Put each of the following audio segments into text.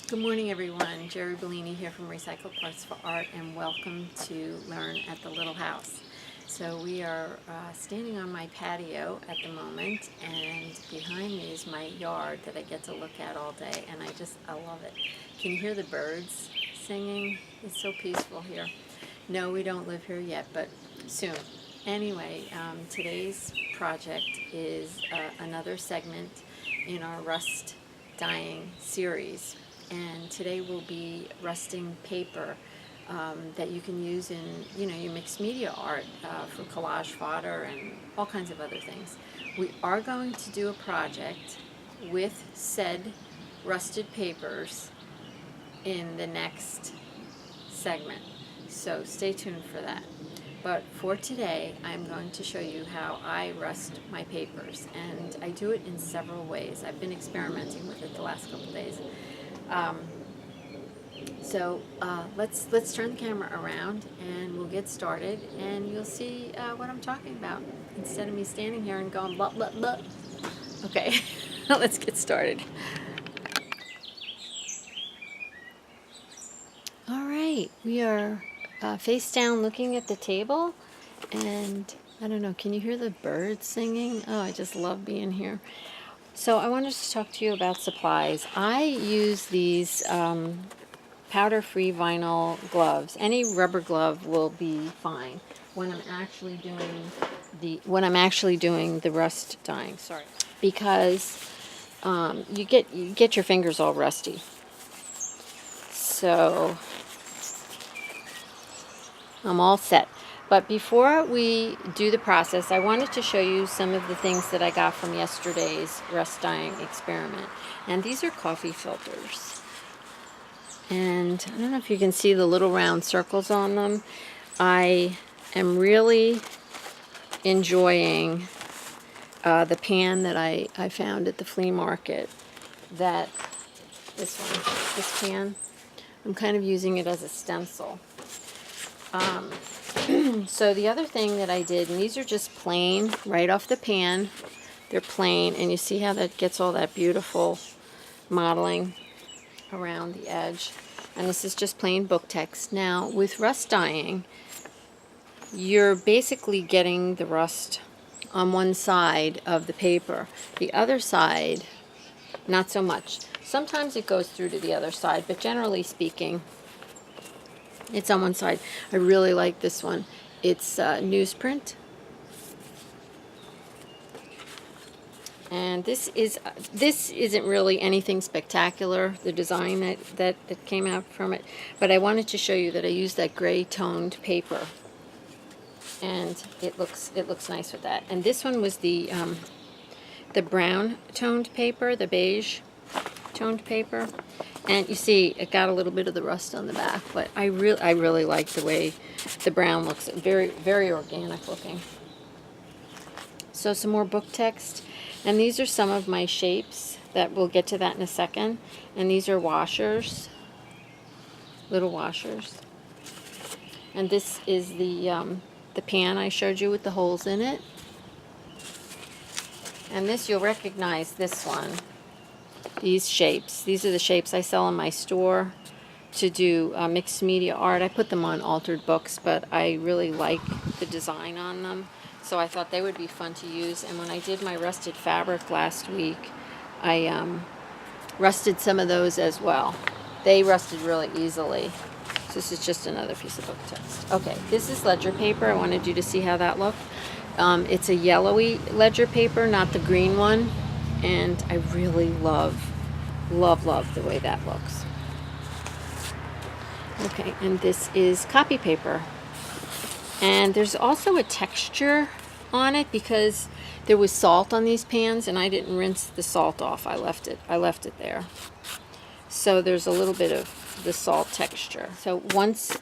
Good morning, everyone. Jeri Bellini here from Recycled Parts for Art, and welcome to Learn at the Little House. So we are standing on my patio at the moment, and behind me is my yard that I get to look at all day, and I love it. Can you hear the birds singing? It's so peaceful here. No, we don't live here yet, but soon. Anyway, today's project is another segment in our rust dyeing series, and today we'll be rusting paper that you can use in your mixed media art for collage fodder and all kinds of other things. We are going to do a project with said rusted papers in the next segment, so stay tuned for that. But for today, I'm going to show you how I rust my papers, and I do it in several ways. I've been experimenting with it the last couple days. Let's turn the camera around and we'll get started, and you'll see what I'm talking about instead of me standing here and going blah blah blah. Okay, let's get started. All right, we are face down looking at the table, and I don't know, can you hear the birds singing? Oh, I just love being here. So I wanted to talk to you about supplies. I use these powder-free vinyl gloves. Any rubber glove will be fine when I'm actually doing the rust dyeing. Sorry, because you get your fingers all rusty. So I'm all set. But before we do the process, I wanted to show you some of the things that I got from yesterday's rust dyeing experiment. And these are coffee filters. And I don't know if you can see the little round circles on them. I am really enjoying the pan that I found at the flea market. This pan, I'm kind of using it as a stencil. So the other thing that I did, and these are just plain, right off the pan. They're plain, and you see how that gets all that beautiful modeling around the edge. And this is just plain book text. Now, with rust dyeing, you're basically getting the rust on one side of the paper. The other side, not so much. Sometimes it goes through to the other side, but generally speaking, it's on one side. I really like this one. It's newsprint. And this isn't really anything spectacular, the design that came out from it, but I wanted to show you that I used that gray toned paper, and it looks nice with that. And this one was the brown toned paper, the beige toned paper, and you see it got a little bit of the rust on the back, but I really like the way the brown looks. Very, very organic looking. So some more book text. And these are some of my shapes that we'll get to that in a second. And these are washers, little washers. And this is the pan I showed you with the holes in it. And this, you'll recognize this one. These shapes. These are the shapes I sell in my store to do mixed media art. I put them on altered books, but I really like the design on them. So I thought they would be fun to use. And when I did my rusted fabric last week, I rusted some of those as well. They rusted really easily. So this is just another piece of book text. Okay, this is ledger paper. I wanted you to see how that looked. It's a yellowy ledger paper, not the green one. And I really love the way that looks. Okay, and this is copy paper. And there's also a texture on it because there was salt on these pans, and I didn't rinse the salt off. I left it there. So there's a little bit of the salt texture. So once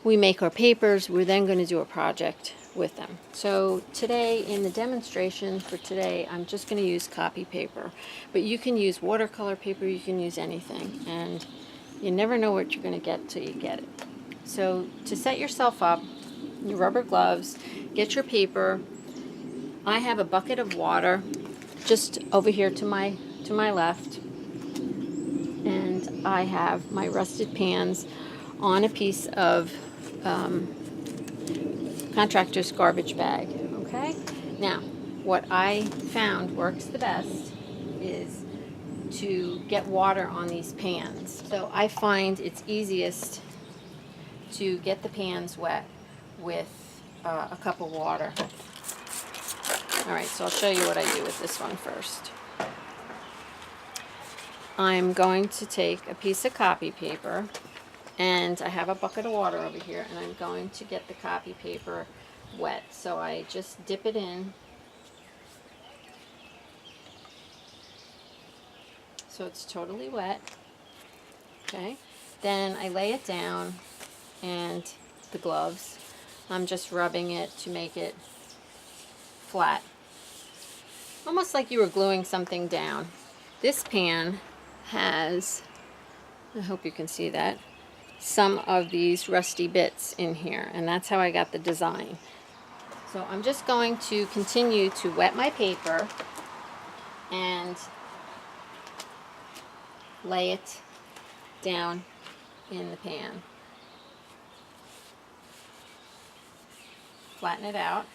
we make our papers, we're then going to do a project with them. So today, in the demonstration for today, I'm just going to use copy paper. But you can use watercolor paper, you can use anything. And you never know what you're going to get till you get it. So to set yourself up, your rubber gloves, get your paper. I have a bucket of water just over here to my left, and and I have my rusted pans on a piece of contractor's garbage bag. Okay? Now, what I found works the best is to get water on these pans. So I find it's easiest to get the pans wet with a cup of water. Alright, so I'll show you what I do with this one first. I'm going to take a piece of copy paper, and I have a bucket of water over here, and I'm going to get the copy paper wet. So I just dip it in so it's totally wet. Okay, then I lay it down, and the gloves, I'm just rubbing it to make it flat, almost like you were gluing something down. This pan has, I hope you can see that, some of these rusty bits in here, and that's how I got the design. So I'm just going to continue to wet my paper and lay it down in the pan. Flatten it out.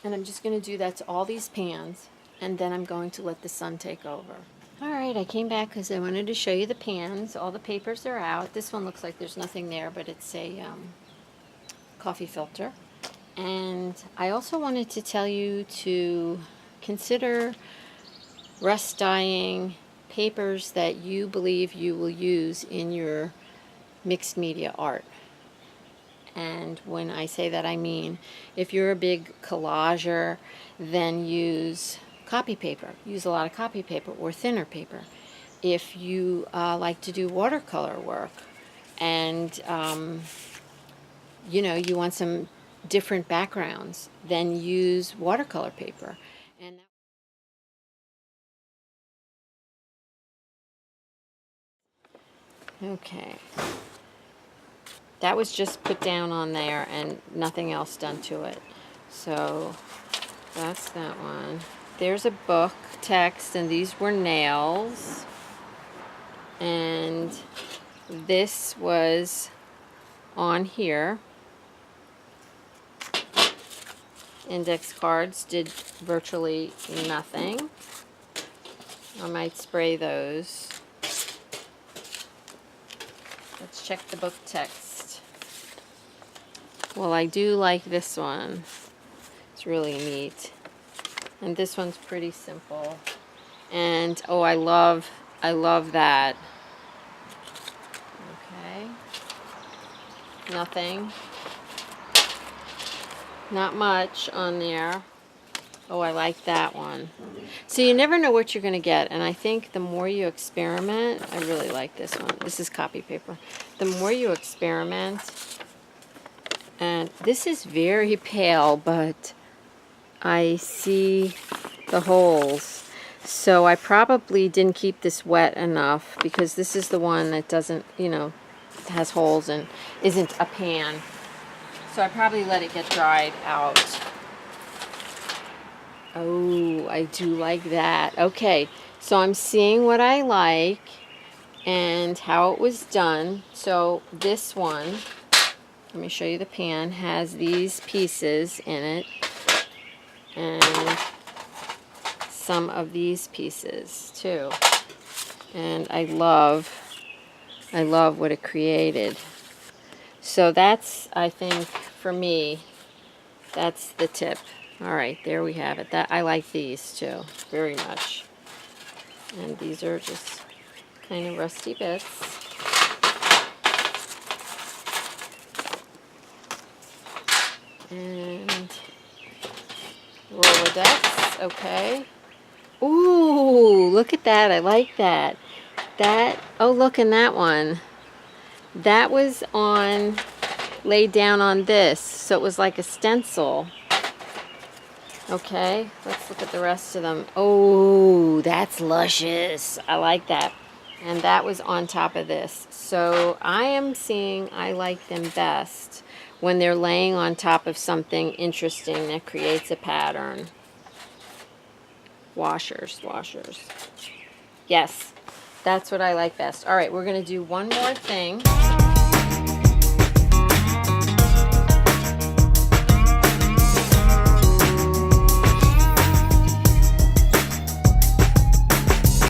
And I'm just going to do that to all these pans, and then I'm going to let the sun take over. Alright, I came back because I wanted to show you the pans. All the papers are out. This one looks like there's nothing there, but it's a coffee filter. And I also wanted to tell you to consider rust dyeing papers that you believe you will use in your mixed media art. And when I say that, I mean if you're a big collager, then use copy paper. Use a lot of copy paper or thinner paper. If you like to do watercolor work and you know, you want some different backgrounds, then use watercolor paper. And okay, that was just put down on there and nothing else done to it. So that's that one. There's a book text, and these were nails. And this was on here. Index cards did virtually nothing. I might spray those. Let's check the book text. Well, I do like this one. It's really neat. And this one's pretty simple. And oh, I love that. Okay. Nothing. Not much on there. Oh, I like that one. So you never know what you're going to get, and I think the more you experiment, I really like this one. This is copy paper. The more you experiment, and this is very pale, but I see the holes. So I probably didn't keep this wet enough, because this is the one that doesn't, you know, has holes and isn't a pan. So I probably let it get dried out. Oh, I do like that. Okay, so I'm seeing what I like and how it was done. So this one, let me show you the pan, has these pieces in it and some of these pieces too. And I love what it created. So that's, I think, for me, that's the tip. All right, there we have it. That I like these too, very much. And these are just kind of rusty bits. And Rolodex, okay. Ooh, look at that. I like that. That, oh, look in that one. That was on, laid down on this, so it was like a stencil. Okay, let's look at the rest of them. Oh, that's luscious. I like that. And that was on top of this. So I am seeing I like them best when they're laying on top of something interesting that creates a pattern. Washers. Yes, That's what I like best. All right, we're going to do one more thing.